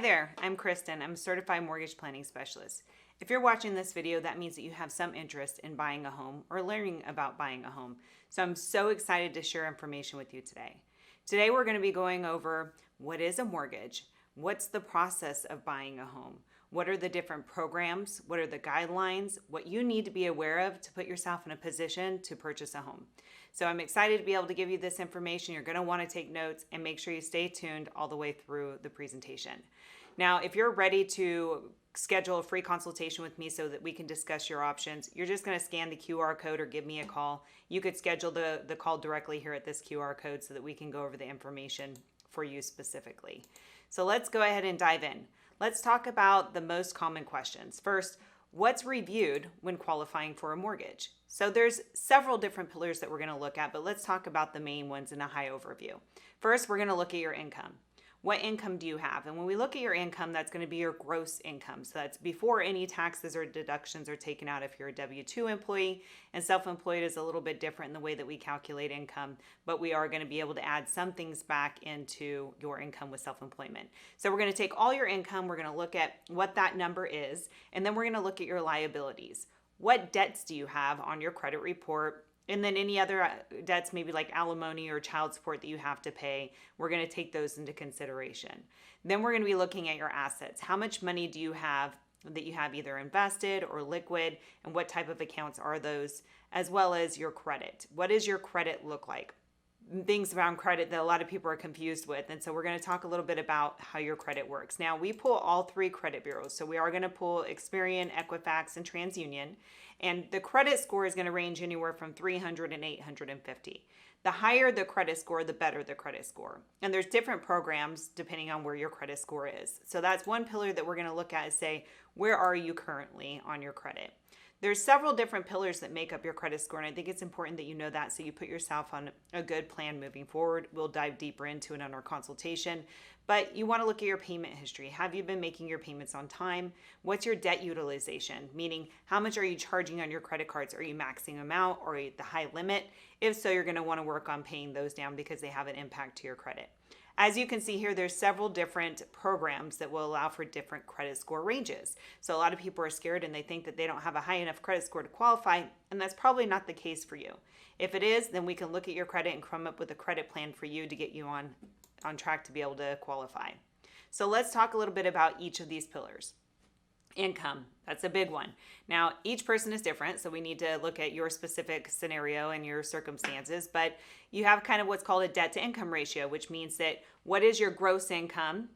there, I'm Kristen. I'm a certified mortgage planning specialist. If you're watching this video, that means that you have some interest in buying a home or learning about buying a home. So I'm so excited to share information with you today. Today we're going to be going over what is a mortgage, what's the process of buying a home, what are the different programs, what are the guidelines, what you need to be aware of to put yourself in a position to purchase a home. So I'm excited to be able to give you this information. You're going to want to take notes and make sure you stay tuned all the way through the presentation. Now, if you're ready to schedule a free consultation with me so that we can discuss your options, you're just going to scan the QR code or give me a call. You could schedule the call directly here at this QR code so that we can go over the information for you specifically. So let's go ahead and dive in. Let's talk about the most common questions. First, what's reviewed when qualifying for a mortgage? So there's several different pillars that we're going to look at, but let's talk about the main ones in a high overview. First, we're going to look at your income. What income do you have? And when we look at your income, that's going to be your gross income. So that's before any taxes or deductions are taken out if you're a W-2 employee. And self-employed is a little bit different in the way that we calculate income, but we are going to be able to add some things back into your income with self-employment. So we're going to take all your income, we're going to look at what that number is, and then we're going to look at your liabilities. What debts do you have on your credit report? And then any other debts, maybe like alimony or child support that you have to pay, we're going to take those into consideration. Then we're going to be looking at your assets. How much money do you have that you have either invested or liquid, and what type of accounts are those, as well as your credit. What does your credit look like? Things around credit that a lot of people are confused with. And so we're going to talk a little bit about how your credit works. Now, we pull all three credit bureaus. So we are going to pull Experian, Equifax, and TransUnion. And the credit score is going to range anywhere from 300 and 850. The higher the credit score, the better the credit score. And there's different programs depending on where your credit score is. So that's one pillar that we're going to look at is say, where are you currently on your credit? There's several different pillars that make up your credit score, and I think it's important that you know that so you put yourself on a good plan moving forward. We'll dive deeper into it on our consultation, but you want to look at your payment history. Have you been making your payments on time? What's your debt utilization? Meaning, how much are you charging on your credit cards? Are you maxing them out or at the high limit? If so, you're going to want to work on paying those down because they have an impact to your credit. As you can see here, there's several different programs that will allow for different credit score ranges. So a lot of people are scared and they think that they don't have a high enough credit score to qualify, and that's probably not the case for you. If it is, then we can look at your credit and come up with a credit plan for you to get you on track to be able to qualify. So let's talk a little bit about each of these pillars. Income, that's a big one. Now, each person is different, so we need to look at your specific scenario and your circumstances, but you have kind of what's called a debt to income ratio, which means that what is your gross income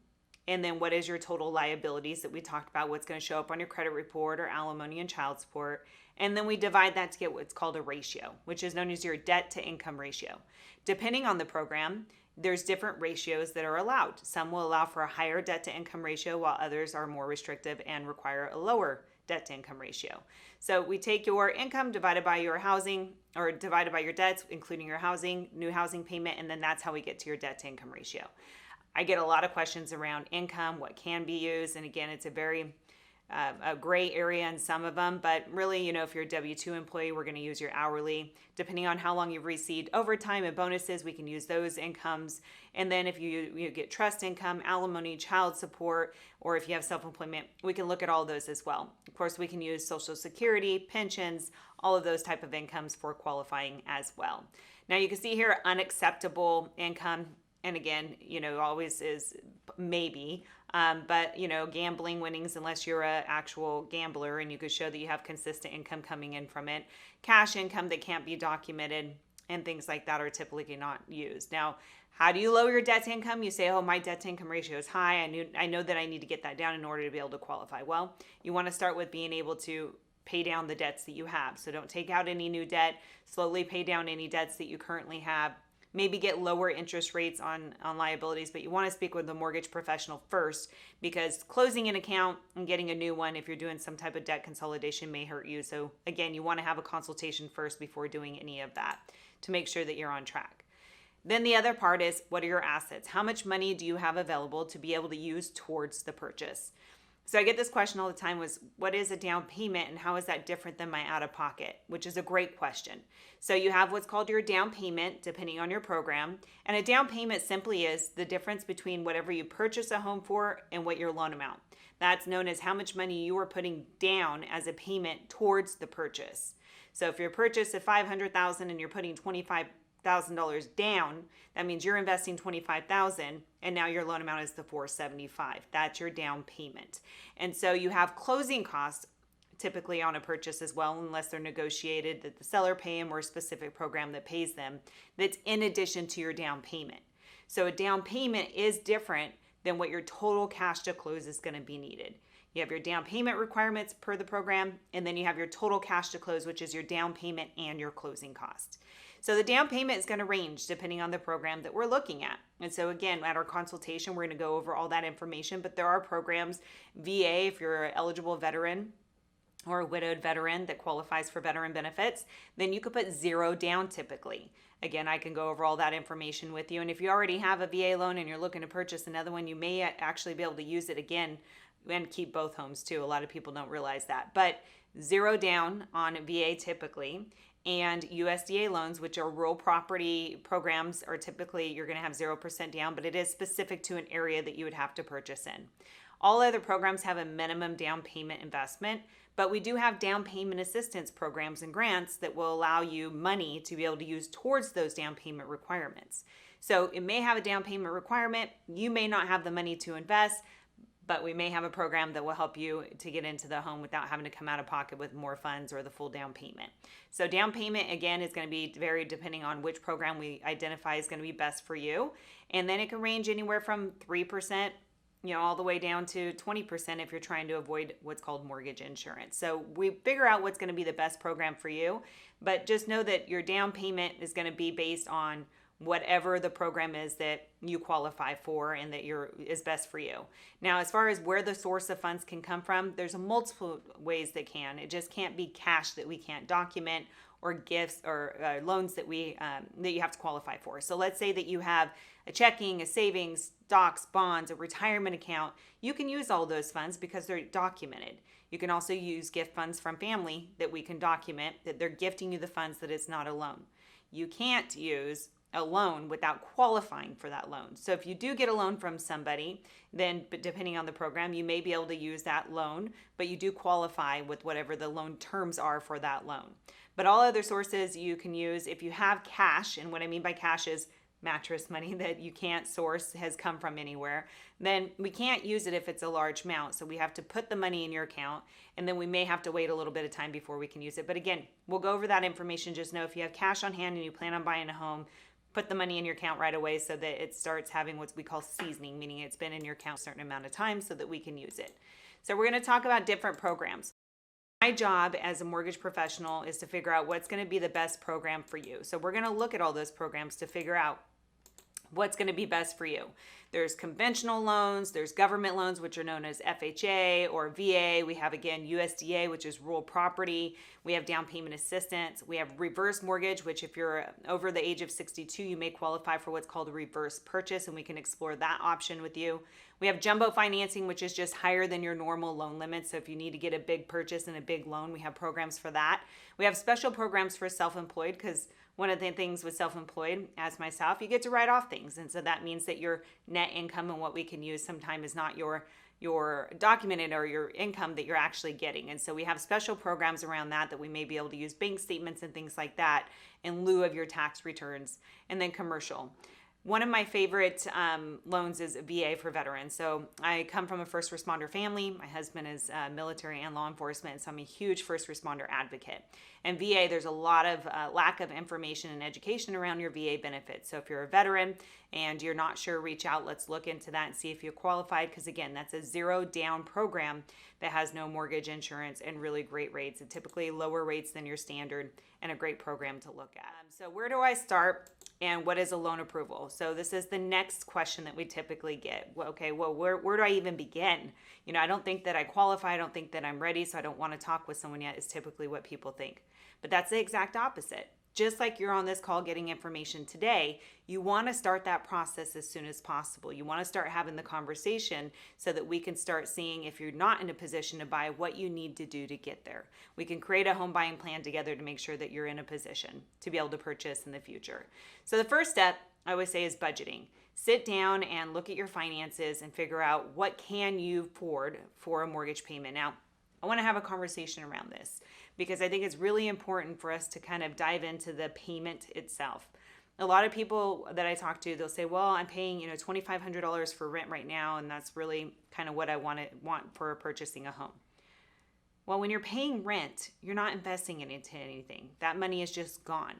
and then what is your total liabilities that we talked about, what's going to show up on your credit report or alimony and child support, and then we divide that to get what's called a ratio, which is known as your debt to income ratio. Depending on the program, there's different ratios that are allowed. Some will allow for a higher debt to income ratio while others are more restrictive and require a lower debt to income ratio. So we take your income divided by your housing or divided by your debts, including your housing, new housing payment, and then that's how we get to your debt to income ratio. I get a lot of questions around income, what can be used, and again, it's a very a gray area in some of them, but really, if you're a W-2 employee, we're going to use your hourly. Depending on how long you've received overtime and bonuses, we can use those incomes. And then if you get trust income, alimony, child support, or if you have self-employment, we can look at all of those as well. Of course, we can use Social Security, pensions, all of those type of incomes for qualifying as well. Now you can see here unacceptable income. And again, always is maybe, but gambling winnings, unless you're an actual gambler and you could show that you have consistent income coming in from it, cash income that can't be documented and things like that are typically not used. Now, how do you lower your debt to income? You say, oh, my debt to income ratio is high. I know that I need to get that down in order to be able to qualify. Well, you want to start with being able to pay down the debts that you have. So don't take out any new debt, slowly pay down any debts that you currently have. Maybe get lower interest rates on liabilities, but you want to speak with a mortgage professional first because closing an account and getting a new one if you're doing some type of debt consolidation may hurt you. So again, you want to have a consultation first before doing any of that to make sure that you're on track. Then the other part is, what are your assets? How much money do you have available to be able to use towards the purchase? So I get this question all the time was, what is a down payment and how is that different than my out-of-pocket? Which is a great question. So you have what's called your down payment, depending on your program. And a down payment simply is the difference between whatever you purchase a home for and what your loan amount. That's known as how much money you are putting down as a payment towards the purchase. So if your purchase is $500,000 and you're putting $25,000 down, that means you're investing $25,000 and now your loan amount is the $475,000. That's your down payment. And so you have closing costs typically on a purchase as well, unless they're negotiated that the seller pay them or a specific program that pays them, that's in addition to your down payment. So a down payment is different than what your total cash to close is going to be needed. You have your down payment requirements per the program, and then you have your total cash to close, which is your down payment and your closing cost. So the down payment is going to range depending on the program that we're looking at. And so again, at our consultation, we're going to go over all that information, but there are programs, VA, if you're an eligible veteran or a widowed veteran that qualifies for veteran benefits, then you could put zero down typically. Again, I can go over all that information with you. And if you already have a VA loan and you're looking to purchase another one, you may actually be able to use it again and keep both homes too. A lot of people don't realize that. But zero down on VA typically. And USDA loans, which are rural property programs, are typically you're going to have 0% down, but it is specific to an area that you would have to purchase in. All other programs have a minimum down payment investment, but we do have down payment assistance programs and grants that will allow you money to be able to use towards those down payment requirements. So it may have a down payment requirement. You may not have the money to invest, but we may have a program that will help you to get into the home without having to come out of pocket with more funds or the full down payment. So down payment, again, is going to be varied depending on which program we identify is going to be best for you. And then it can range anywhere from 3%, all the way down to 20% if you're trying to avoid what's called mortgage insurance. So we figure out what's going to be the best program for you, but just know that your down payment is going to be based on whatever the program is that you qualify for and that is best for you. Now, as far as where the source of funds can come from, there's multiple ways that can. It just can't be cash that we can't document or gifts or loans that you have to qualify for. So let's say that you have a checking, a savings, stocks, bonds, a retirement account. You can use all those funds because they're documented. You can also use gift funds from family that we can document that they're gifting you the funds, that it's not a loan. You can't use a loan without qualifying for that loan. So if you do get a loan from somebody, then depending on the program, you may be able to use that loan, but you do qualify with whatever the loan terms are for that loan. But all other sources you can use if you have cash, and what I mean by cash is mattress money that you can't source, has come from anywhere, then we can't use it if it's a large amount. So we have to put the money in your account, and then we may have to wait a little bit of time before we can use it. But again, we'll go over that information. Just know if you have cash on hand and you plan on buying a home, put the money in your account right away so that it starts having what we call seasoning, meaning it's been in your account a certain amount of time so that we can use it. So we're going to talk about different programs. My job as a mortgage professional is to figure out what's going to be the best program for you. So we're going to look at all those programs to figure out what's going to be best for you. There's conventional loans, there's government loans, which are known as FHA or VA. We have, again, USDA, which is rural property. We have down payment assistance. We have reverse mortgage, which if you're over the age of 62, you may qualify for what's called a reverse purchase, and we can explore that option with you. We have jumbo financing, which is just higher than your normal loan limit. So if you need to get a big purchase and a big loan, we have programs for that. We have special programs for self-employed, because one of the things with self-employed, as myself, you get to write off things. And so that means that your net income and what we can use sometimes is not your documented or your income that you're actually getting. And so we have special programs around that we may be able to use bank statements and things like that in lieu of your tax returns. And then commercial. One of my favorite loans is VA for veterans. So I come from a first responder family. My husband is military and law enforcement, so I'm a huge first responder advocate. And VA, there's a lot of lack of information and education around your VA benefits. So if you're a veteran and you're not sure, reach out. Let's look into that and see if you're qualified, because again, that's a zero down program that has no mortgage insurance and really great rates, and typically lower rates than your standard, and a great program to look at. So where do I start? And what is a loan approval? So this is the next question that we typically get. Well, okay, well, where do I even begin? I don't think that I qualify. I don't think that I'm ready, so I don't want to talk with someone yet, is typically what people think. But that's the exact opposite. just like you're on this call getting information today, you want to start that process as soon as possible. You want to start having the conversation so that we can start seeing, if you're not in a position to buy, what you need to do to get there. We can create a home buying plan together to make sure that you're in a position to be able to purchase in the future. So the first step I would say is budgeting. Sit down and look at your finances and figure out what can you afford for a mortgage payment. Now, I want to have a conversation around this because I think it's really important for us to kind of dive into the payment itself. A lot of people that I talk to, they'll say, well, I'm paying, $2,500 for rent right now, and that's really kind of what I want for purchasing a home. Well, when you're paying rent, you're not investing it into anything. That money is just gone.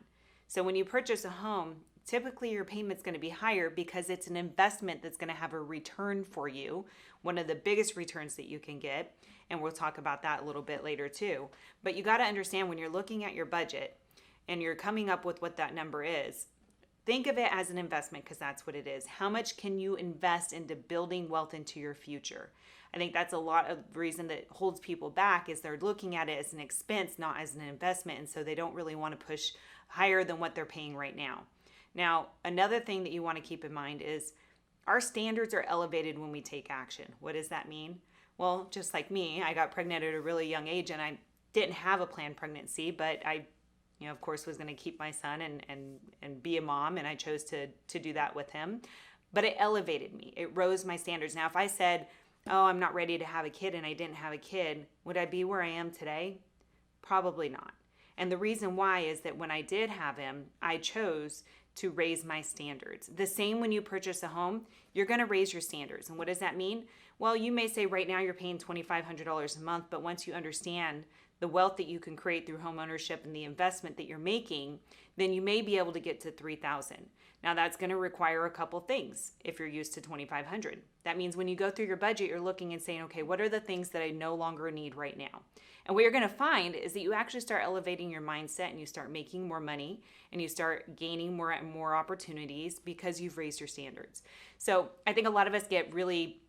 So when you purchase a home, typically your payment's going to be higher because it's an investment that's going to have a return for you, one of the biggest returns that you can get. And we'll talk about that a little bit later too. But you got to understand, when you're looking at your budget and you're coming up with what that number is, think of it as an investment, because that's what it is. How much can you invest into building wealth into your future? I think that's a lot of the reason that holds people back, is they're looking at it as an expense, not as an investment. And so they don't really want to push higher than what they're paying right now. Now, another thing that you want to keep in mind is our standards are elevated when we take action. What does that mean? Well, just like me, I got pregnant at a really young age, and I didn't have a planned pregnancy, but I, of course, was going to keep my son and be a mom, and I chose to do that with him. But it elevated me. It rose my standards. Now, if I said, oh, I'm not ready to have a kid, and I didn't have a kid, would I be where I am today? Probably not. And the reason why is that when I did have him, I chose to raise my standards. The same when you purchase a home, you're going to raise your standards. And what does that mean? Well, you may say right now you're paying $2,500 a month, but once you understand the wealth that you can create through home ownership and the investment that you're making, then you may be able to get to $3,000. Now that's going to require a couple things if you're used to $2,500. That means when you go through your budget, you're looking and saying, okay, what are the things that I no longer need right now? And what you're going to find is that you actually start elevating your mindset, and you start making more money, and you start gaining more and more opportunities because you've raised your standards. So I think a lot of us get really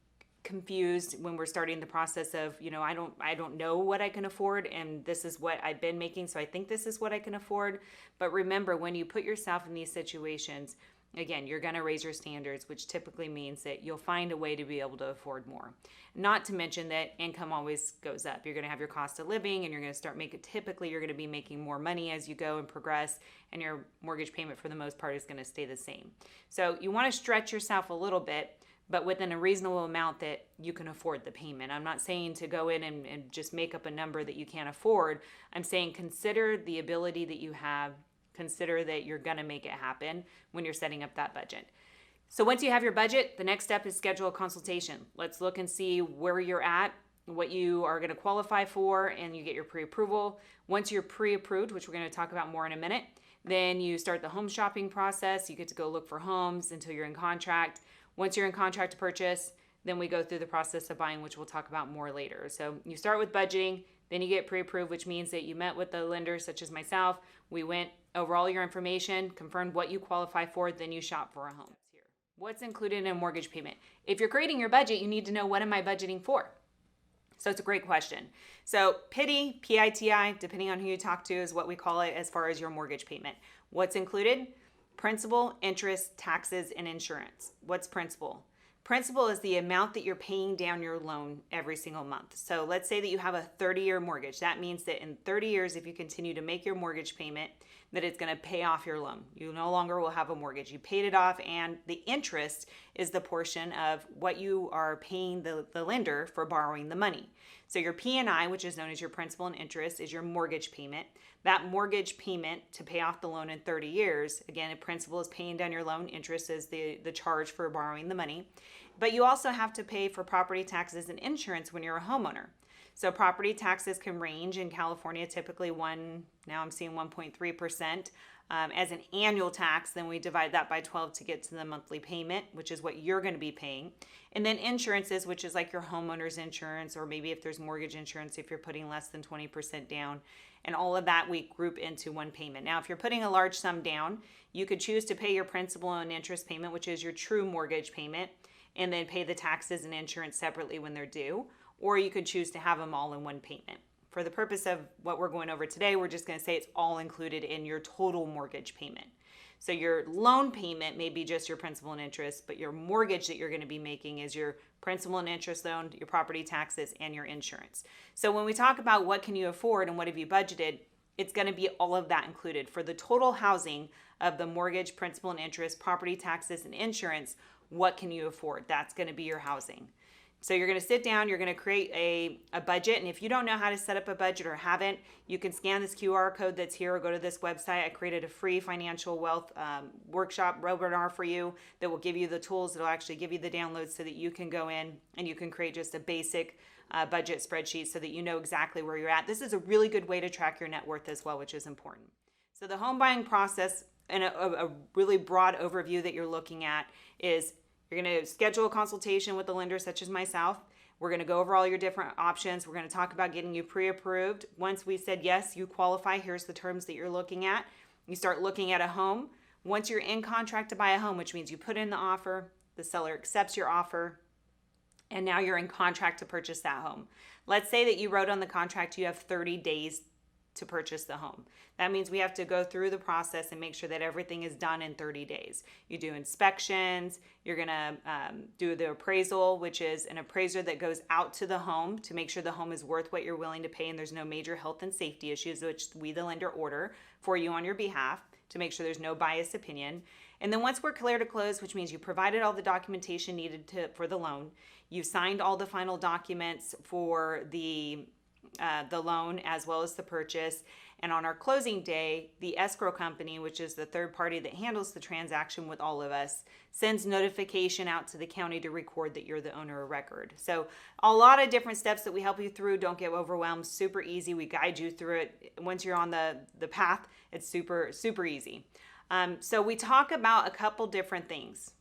confused when we're starting the process of, I don't know what I can afford, and this is what I've been making, so I think this is what I can afford. But remember, when you put yourself in these situations, again, you're going to raise your standards, which typically means that you'll find a way to be able to afford more. Not to mention that income always goes up. You're going to have your cost of living, and you're going to start typically you're going to be making more money as you go and progress, and your mortgage payment for the most part is going to stay the same. So you want to stretch yourself a little bit, but within a reasonable amount that you can afford the payment. I'm not saying to go in and just make up a number that you can't afford. I'm saying consider the ability that you have. Consider that you're going to make it happen when you're setting up that budget. So once you have your budget, the next step is schedule a consultation. Let's look and see where you're at, what you are going to qualify for, and you get your pre-approval. Once you're pre-approved, which we're going to talk about more in a minute, then you start the home shopping process. You get to go look for homes until you're in contract. Once you're in contract to purchase, then we go through the process of buying, which we'll talk about more later. So you start with budgeting, then you get pre-approved, which means that you met with the lender, such as myself. We went over all your information, confirmed what you qualify for, then you shop for a home. What's included in a mortgage payment? If you're creating your budget, you need to know, what am I budgeting for? So it's a great question. So PITI, P-I-T-I, depending on who you talk to, is what we call it as far as your mortgage payment. What's included? Principal, interest, taxes, and insurance. What's principal? Principal is the amount that you're paying down your loan every single month. So let's say that you have a 30-year mortgage. That means that in 30 years, if you continue to make your mortgage payment, that it's going to pay off your loan. You no longer will have a mortgage. You paid it off, and the interest is the portion of what you are paying the lender for borrowing the money. So your P&I, which is known as your principal and interest, is your mortgage payment. That mortgage payment to pay off the loan in 30 years, again, a principal is paying down your loan, interest is the charge for borrowing the money. But you also have to pay for property taxes and insurance when you're a homeowner. So property taxes can range in California, typically now I'm seeing 1.3% as an annual tax. Then we divide that by 12 to get to the monthly payment, which is what you're going to be paying. And then insurances, which is like your homeowner's insurance, or maybe if there's mortgage insurance, if you're putting less than 20% down. And all of that we group into one payment. Now, if you're putting a large sum down, you could choose to pay your principal and interest payment, which is your true mortgage payment, and then pay the taxes and insurance separately when they're due. Or you could choose to have them all in one payment. for the purpose of what we're going over today, we're just going to say it's all included in your total mortgage payment. So your loan payment may be just your principal and interest, but your mortgage that you're going to be making is your principal and interest loan, your property taxes, and your insurance. So when we talk about what can you afford and what have you budgeted, it's going to be all of that included. For the total housing of the mortgage, principal and interest, property taxes, and insurance, what can you afford? That's going to be your housing. So you're going to sit down, you're going to create a budget, and if you don't know how to set up a budget or haven't, you can scan this QR code that's here or go to this website. I created a free financial wealth workshop webinar for you that will give you the tools that will actually give you the downloads so that you can go in and you can create just a basic budget spreadsheet so that you know exactly where you're at. This is a really good way to track your net worth as well, which is important. So the home buying process, and a really broad overview that you're looking at, is you're going to schedule a consultation with a lender such as myself. We're going to go over all your different options. We're going to talk about getting you pre-approved. Once we said, yes, you qualify, here's the terms that you're looking at. You start looking at a home. Once you're in contract to buy a home, which means you put in the offer, the seller accepts your offer, and now you're in contract to purchase that home. Let's say that you wrote on the contract you have 30 days to purchase the home. That means we have to go through the process and make sure that everything is done in 30 days. You do inspections, you're gonna do the appraisal, which is an appraiser that goes out to the home to make sure the home is worth what you're willing to pay and there's no major health and safety issues, which we, the lender, order for you on your behalf to make sure there's no biased opinion. And then once we're clear to close, which means you provided all the documentation needed for the loan, you signed all the final documents for the loan as well as the purchase. And on our closing day, the escrow company, which is the third party that handles the transaction with all of us, sends notification out to the county to record that you're the owner of record. So a lot of different steps that we help you through. Don't get overwhelmed. Super easy. We guide you through it. Once you're on the path, it's super, super easy. So we talk about a couple different things.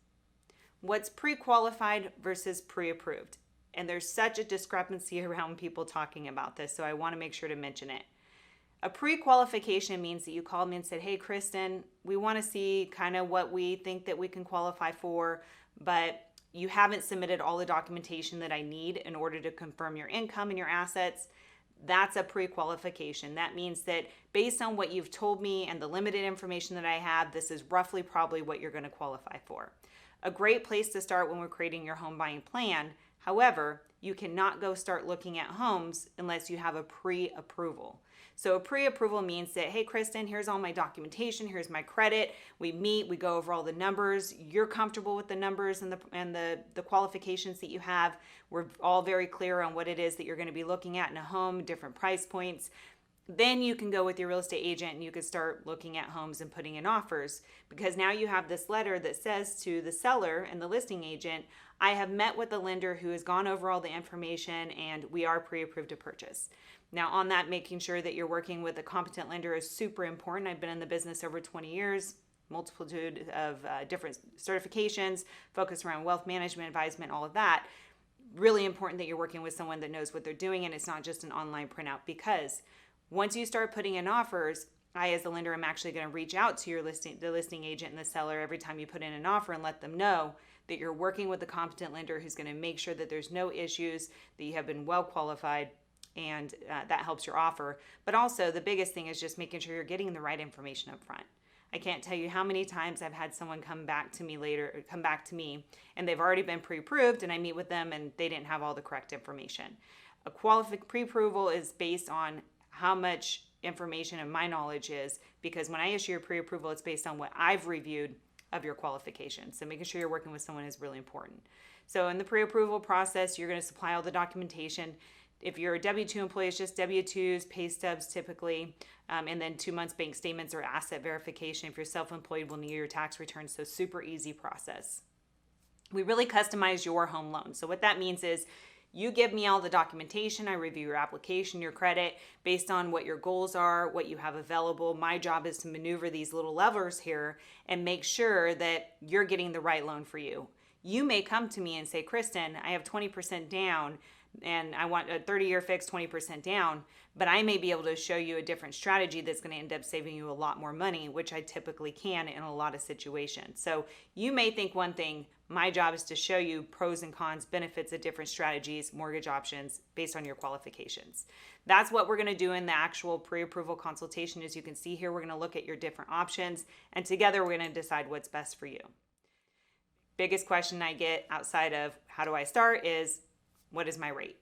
What's pre-qualified versus pre-approved. And there's such a discrepancy around people talking about this, so I want to make sure to mention it. A pre-qualification means that you called me and said, hey, Kristen, we want to see kind of what we think that we can qualify for, but you haven't submitted all the documentation that I need in order to confirm your income and your assets. That's a pre-qualification. That means that based on what you've told me and the limited information that I have, this is roughly probably what you're going to qualify for. A great place to start when we're creating your home buying plan. However, you cannot go start looking at homes unless you have a pre-approval. So a pre-approval means that, hey, Kristen, here's all my documentation, here's my credit. We meet, we go over all the numbers. You're comfortable with the numbers and the qualifications that you have. We're all very clear on what it is that you're going to be looking at in a home, different price points. Then you can go with your real estate agent and you can start looking at homes and putting in offers, because now you have this letter that says to the seller and the listing agent, I have met with the lender who has gone over all the information and we are pre-approved to purchase. Now on that, making sure that you're working with a competent lender is super important. I've been in the business over 20 years, multitude of different certifications, focused around wealth management, advisement, all of that. Really important that you're working with someone that knows what they're doing and it's not just an online printout, because once you start putting in offers, I, as a lender, am actually going to reach out to the listing agent and the seller every time you put in an offer and let them know that you're working with a competent lender who's going to make sure that there's no issues, that you have been well qualified, and that helps your offer. But also the biggest thing is just making sure you're getting the right information up front. I can't tell you how many times I've had someone come back to me and they've already been pre-approved and I meet with them and they didn't have all the correct information. A pre-approval is based on how much information and my knowledge is, because when I issue your pre-approval, it's based on what I've reviewed of your qualifications. So making sure you're working with someone is really important. So in the pre-approval process, you're going to supply all the documentation. If you're a W-2 employee, it's just W-2s, pay stubs typically, and then 2 months bank statements or asset verification. If you're self-employed, we'll need your tax returns. So super easy process. We really customize your home loan. So what that means is you give me all the documentation, I review your application, your credit, based on what your goals are, what you have available. My job is to maneuver these little levers here and make sure that you're getting the right loan for you. You may come to me and say, Kristen, I have 20% down. and I want a 30-year fixed 20% down, but I may be able to show you a different strategy that's going to end up saving you a lot more money, which I typically can in a lot of situations. So you may think one thing. My job is to show you pros and cons, benefits of different strategies, mortgage options based on your qualifications. That's what we're going to do in the actual pre-approval consultation. As you can see here, we're going to look at your different options, and together we're going to decide what's best for you. Biggest question I get outside of how do I start is, what is my rate?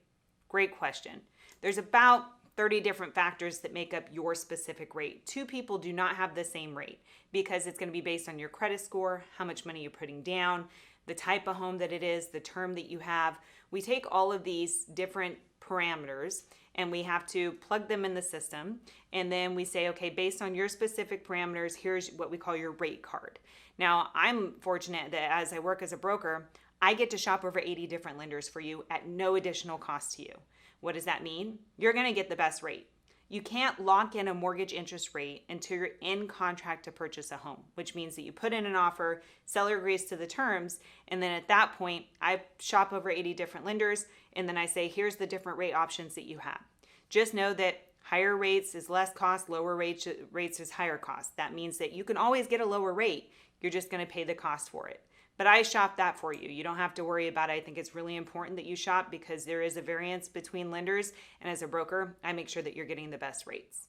Great question. There's about 30 different factors that make up your specific rate. Two people do not have the same rate because it's going to be based on your credit score, how much money you're putting down, the type of home that it is, the term that you have. We take all of these different parameters and we have to plug them in the system. And then we say, okay, based on your specific parameters, here's what we call your rate card. Now, I'm fortunate that as I work as a broker, I get to shop over 80 different lenders for you at no additional cost to you. What does that mean? You're going to get the best rate. You can't lock in a mortgage interest rate until you're in contract to purchase a home, which means that you put in an offer, seller agrees to the terms, and then at that point, I shop over 80 different lenders, and then I say, here's the different rate options that you have. Just know that higher rates is less cost, lower rates is higher cost. That means that you can always get a lower rate. You're just going to pay the cost for it. But I shop that for you. You don't have to worry about it. I think it's really important that you shop because there is a variance between lenders. And as a broker, I make sure that you're getting the best rates.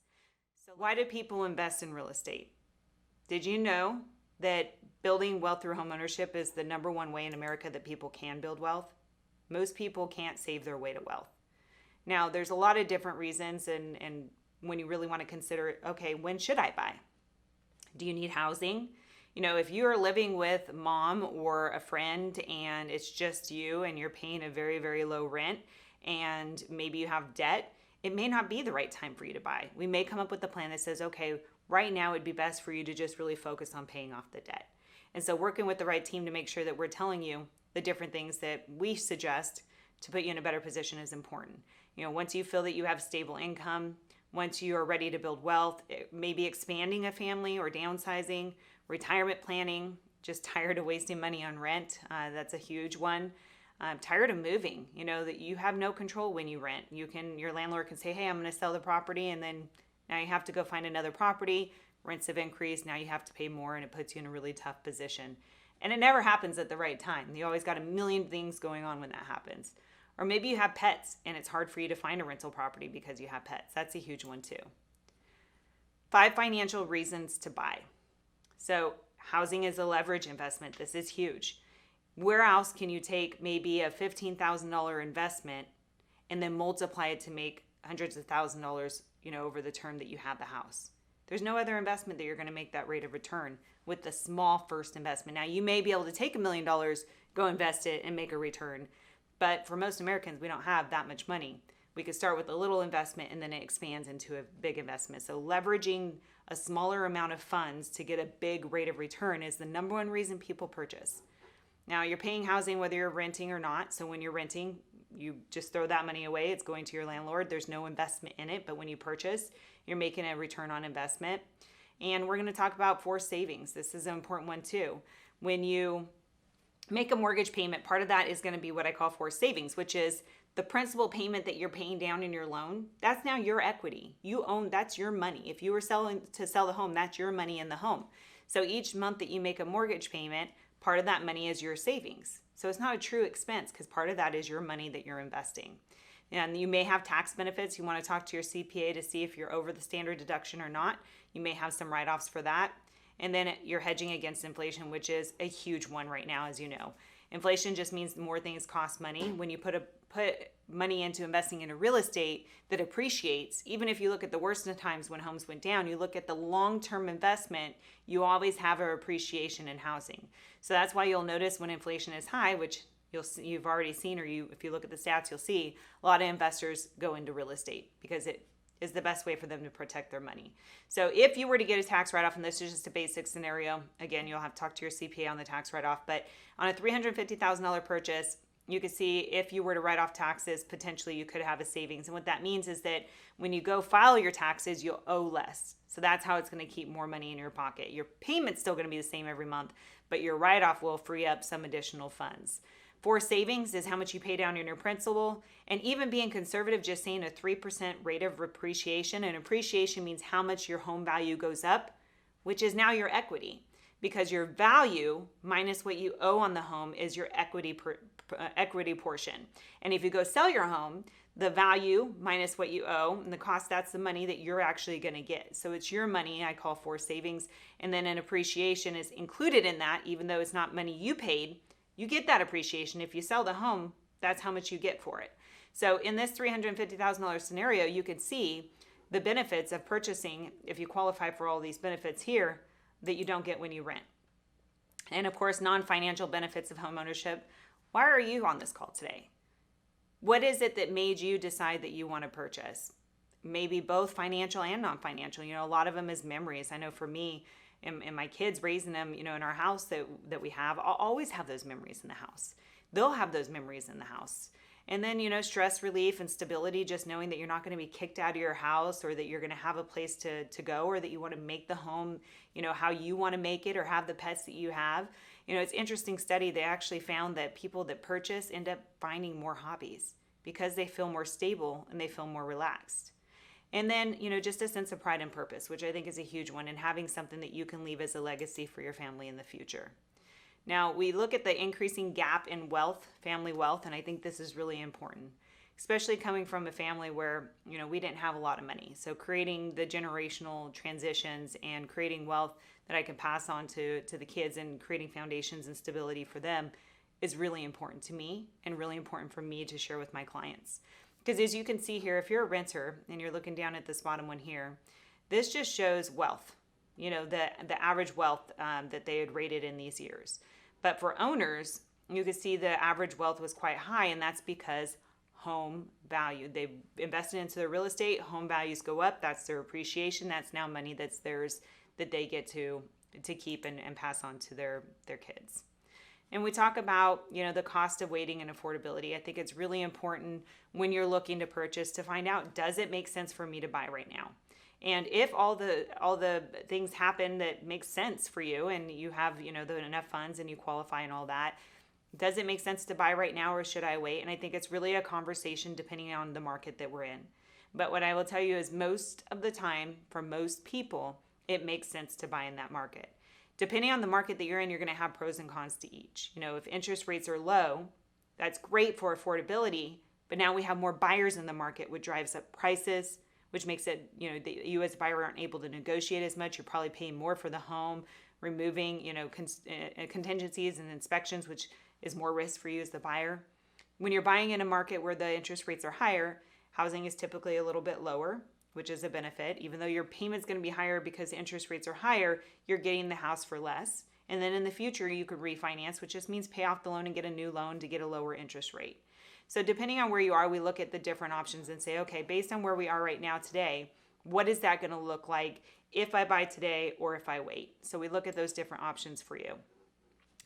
So why do people invest in real estate? Did you know that building wealth through homeownership is the number one way in America that people can build wealth? Most people can't save their way to wealth. Now, there's a lot of different reasons. And when you really want to consider, okay, when should I buy? Do you need housing? You know, if you are living with mom or a friend and it's just you and you're paying a very, very low rent and maybe you have debt, it may not be the right time for you to buy. We may come up with a plan that says, okay, right now it'd be best for you to just really focus on paying off the debt. And so working with the right team to make sure that we're telling you the different things that we suggest to put you in a better position is important. You know, once you feel that you have stable income, once you are ready to build wealth, maybe expanding a family or downsizing, retirement planning, just tired of wasting money on rent. That's a huge one. Tired of moving, you know, that you have no control when you rent. Your landlord can say, hey, I'm going to sell the property. And then now you have to go find another property. Rents have increased. Now you have to pay more and it puts you in a really tough position. And it never happens at the right time. You always got a million things going on when that happens. Or maybe you have pets and it's hard for you to find a rental property because you have pets. That's a huge one too. 5 financial reasons to buy. So housing is a leverage investment. This is huge. Where else can you take maybe a $15,000 investment and then multiply it to make hundreds of thousands of dollars, you know, over the term that you have the house? There's no other investment that you're going to make that rate of return with the small first investment. Now, you may be able to take $1 million, go invest it and make a return. But for most Americans, we don't have that much money. We could start with a little investment and then it expands into a big investment. So leveraging a smaller amount of funds to get a big rate of return is the number one reason people purchase. Now, you're paying housing whether you're renting or not. So when you're renting, you just throw that money away. It's going to your landlord. There's no investment in it. But when you purchase, you're making a return on investment. And we're going to talk about forced savings. This is an important one too. When you make a mortgage payment, part of that is going to be what I call forced savings, which is the principal payment that you're paying down in your loan. That's now your equity. You own, that's your money. If you were selling to sell the home, that's your money in the home. So each month that you make a mortgage payment, part of that money is your savings. So it's not a true expense because part of that is your money that you're investing. And you may have tax benefits. You want to talk to your CPA to see if you're over the standard deduction or not. You may have some write-offs for that. And then you're hedging against inflation, which is a huge one right now, as you know. Inflation just means more things cost money. When you put money into investing into real estate that appreciates, even if you look at the worst of times when homes went down, you look at the long-term investment, you always have an appreciation in housing. So that's why you'll notice when inflation is high, which you've already seen, or if you look at the stats, you'll see a lot of investors go into real estate because it is the best way for them to protect their money. So if you were to get a tax write-off, and this is just a basic scenario, again, you'll have to talk to your CPA on the tax write-off, but on a $350,000 purchase, you could see if you were to write off taxes, potentially you could have a savings. And what that means is that when you go file your taxes, you'll owe less. So that's how it's going to keep more money in your pocket. Your payment's still going to be the same every month, but your write-off will free up some additional funds. For savings is how much you pay down in your principal, and even being conservative, just saying a 3% rate of appreciation. And appreciation means how much your home value goes up, which is now your equity, because your value minus what you owe on the home is your equity portion. And if you go sell your home, the value minus what you owe and the cost, that's the money that you're actually going to get. So it's your money, I call for savings. And then an appreciation is included in that, even though it's not money you paid. You get that appreciation. If you sell the home, that's how much you get for it. So in this $350,000 scenario, you can see the benefits of purchasing, if you qualify for all these benefits here, that you don't get when you rent. And of course, non-financial benefits of home ownership. Why are you on this call today? What is it that made you decide that you want to purchase? Maybe both financial and non-financial. A lot of them is memories. I know for me, and my kids, raising them, in our house that we have, I'll always have those memories in the house. They'll have those memories in the house. And then, stress relief and stability, just knowing that you're not going to be kicked out of your house, or that you're going to have a place to go, or that you want to make the home, how you want to make it, or have the pets that you have. It's an interesting study. They actually found that people that purchase end up finding more hobbies because they feel more stable and they feel more relaxed. And then, just a sense of pride and purpose, which I think is a huge one, and having something that you can leave as a legacy for your family in the future. Now, we look at the increasing gap in wealth, family wealth, and I think this is really important, especially coming from a family where, we didn't have a lot of money. So creating the generational transitions and creating wealth that I can pass on to the kids, and creating foundations and stability for them is really important to me, and really important for me to share with my clients. Because as you can see here, if you're a renter and you're looking down at this bottom one here, this just shows wealth, the average wealth that they had rated in these years. But for owners, you can see the average wealth was quite high, and that's because home value. They've invested into their real estate, home values go up, that's their appreciation, that's now money that's theirs that they get to keep and pass on to their kids. And we talk about, the cost of waiting and affordability. I think it's really important when you're looking to purchase to find out, does it make sense for me to buy right now? And if all the things happen that make sense for you, and you have, enough funds and you qualify and all that, does it make sense to buy right now, or should I wait? And I think it's really a conversation depending on the market that we're in. But what I will tell you is, most of the time, for most people, it makes sense to buy in that market. Depending on the market that you're in, you're going to have pros and cons to each. If interest rates are low, that's great for affordability, but now we have more buyers in the market, which drives up prices, which makes it, you as a buyer aren't able to negotiate as much. You're probably paying more for the home, removing, contingencies and inspections, which is more risk for you as the buyer. When you're buying in a market where the interest rates are higher, housing is typically a little bit lower, which is a benefit. Even though your payment's going to be higher because interest rates are higher, you're getting the house for less. And then in the future, you could refinance, which just means pay off the loan and get a new loan to get a lower interest rate. So depending on where you are, we look at the different options and say, okay, based on where we are right now today, what is that going to look like if I buy today or if I wait? So we look at those different options for you.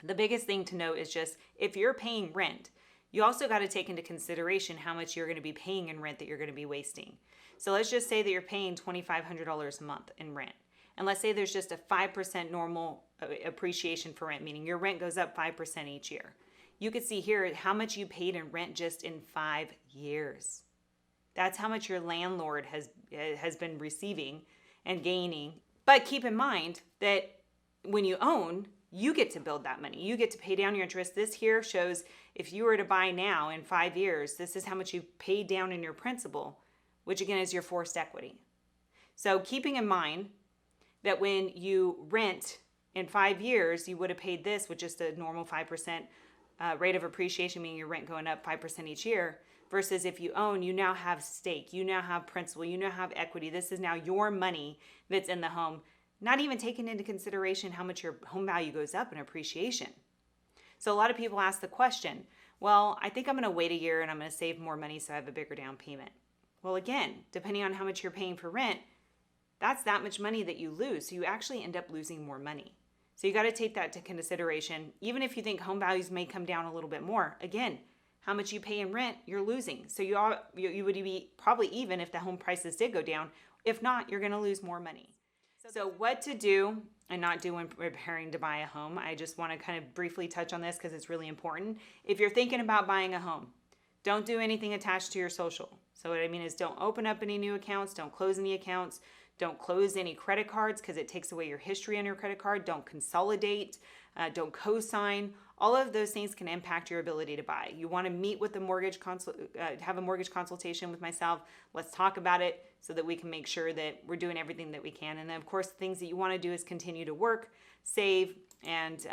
The biggest thing to note is just, if you're paying rent, you also got to take into consideration how much you're going to be paying in rent that you're going to be wasting. So let's just say that you're paying $2,500 a month in rent. And let's say there's just a 5% normal appreciation for rent, meaning your rent goes up 5% each year. You could see here how much you paid in rent just in 5 years. That's how much your landlord has been receiving and gaining. But keep in mind that when you own, you get to build that money. You get to pay down your interest. This here shows if you were to buy now in 5 years, this is how much you paid down in your principal, which again is your forced equity. So keeping in mind that when you rent in 5 years, you would have paid this with just a normal 5% rate of appreciation, meaning your rent going up 5% each year, versus if you own, you now have stake, you now have principal, you now have equity. This is now your money that's in the home, not even taking into consideration how much your home value goes up in appreciation. So a lot of people ask the question, well, I think I'm going to wait a year and I'm going to save more money so I have a bigger down payment. Well, again, depending on how much you're paying for rent, that's that much money that you lose. So you actually end up losing more money. So you got to take that into consideration. Even if you think home values may come down a little bit more, again, how much you pay in rent, you're losing. So you would be probably even if the home prices did go down. If not, you're going to lose more money. So what to do and not do when preparing to buy a home. I just want to kind of briefly touch on this because it's really important. If you're thinking about buying a home, don't do anything attached to your social. So what I mean is don't open up any new accounts, don't close any accounts, don't close any credit cards because it takes away your history on your credit card. Don't consolidate, don't co-sign. All of those things can impact your ability to buy. You want to meet with have a mortgage consultation with myself. Let's talk about it so that we can make sure that we're doing everything that we can. And then of course, the things that you want to do is continue to work, save, and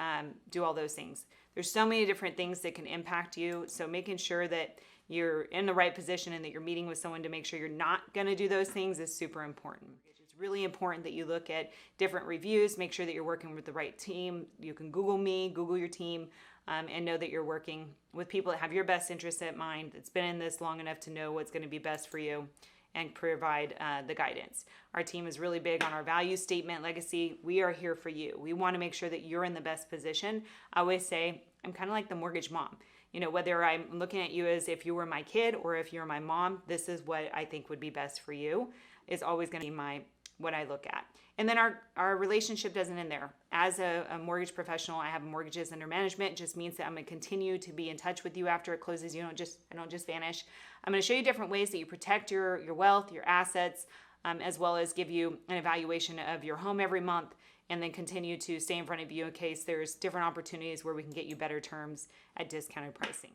do all those things. There's so many different things that can impact you. So making sure that you're in the right position and that you're meeting with someone to make sure you're not going to do those things is super important. It's really important that you look at different reviews, make sure that you're working with the right team. You can Google me, Google your team, and know that you're working with people that have your best interests at mind, that's been in this long enough to know what's going to be best for you and provide the guidance. Our team is really big on our value statement, legacy. We are here for you. We want to make sure that you're in the best position. I always say, I'm kind of like the mortgage mom. You know, whether I'm looking at you as if you were my kid or if you're my mom, this is what I think would be best for you is always going to be what I look at. And then our relationship doesn't end there. As a mortgage professional, I have mortgages under management. It just means that I'm going to continue to be in touch with you after it closes. I don't just vanish. I'm going to show you different ways that you protect your wealth, your assets, as well as give you an evaluation of your home every month, and then continue to stay in front of you in case there's different opportunities where we can get you better terms at discounted pricing.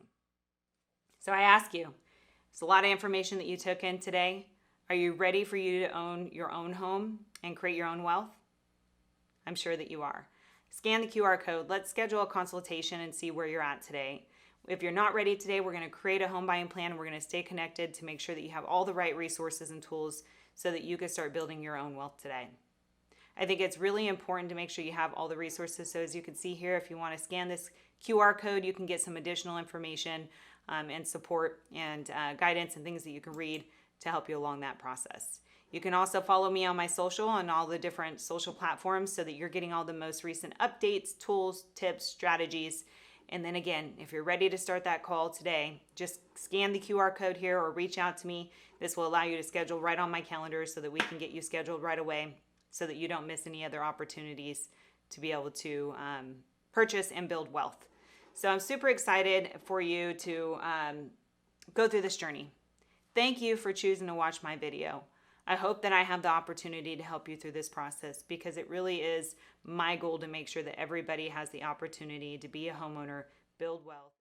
So I ask you, it's a lot of information that you took in today. Are you ready for you to own your own home and create your own wealth? I'm sure that you are. Scan the QR code. Let's schedule a consultation and see where you're at today. If you're not ready today, we're going to create a home buying plan. We're going to stay connected to make sure that you have all the right resources and tools so that you can start building your own wealth today. I think it's really important to make sure you have all the resources. So as you can see here, if you want to scan this QR code, you can get some additional information and support and guidance and things that you can read to help you along that process. You can also follow me on my social on all the different social platforms so that you're getting all the most recent updates, tools, tips, strategies. And then again, if you're ready to start that call today, just scan the QR code here or reach out to me. This will allow you to schedule right on my calendar so that we can get you scheduled right away so that you don't miss any other opportunities to be able to purchase and build wealth. So I'm super excited for you to go through this journey. Thank you for choosing to watch my video. I hope that I have the opportunity to help you through this process because it really is my goal to make sure that everybody has the opportunity to be a homeowner, build wealth.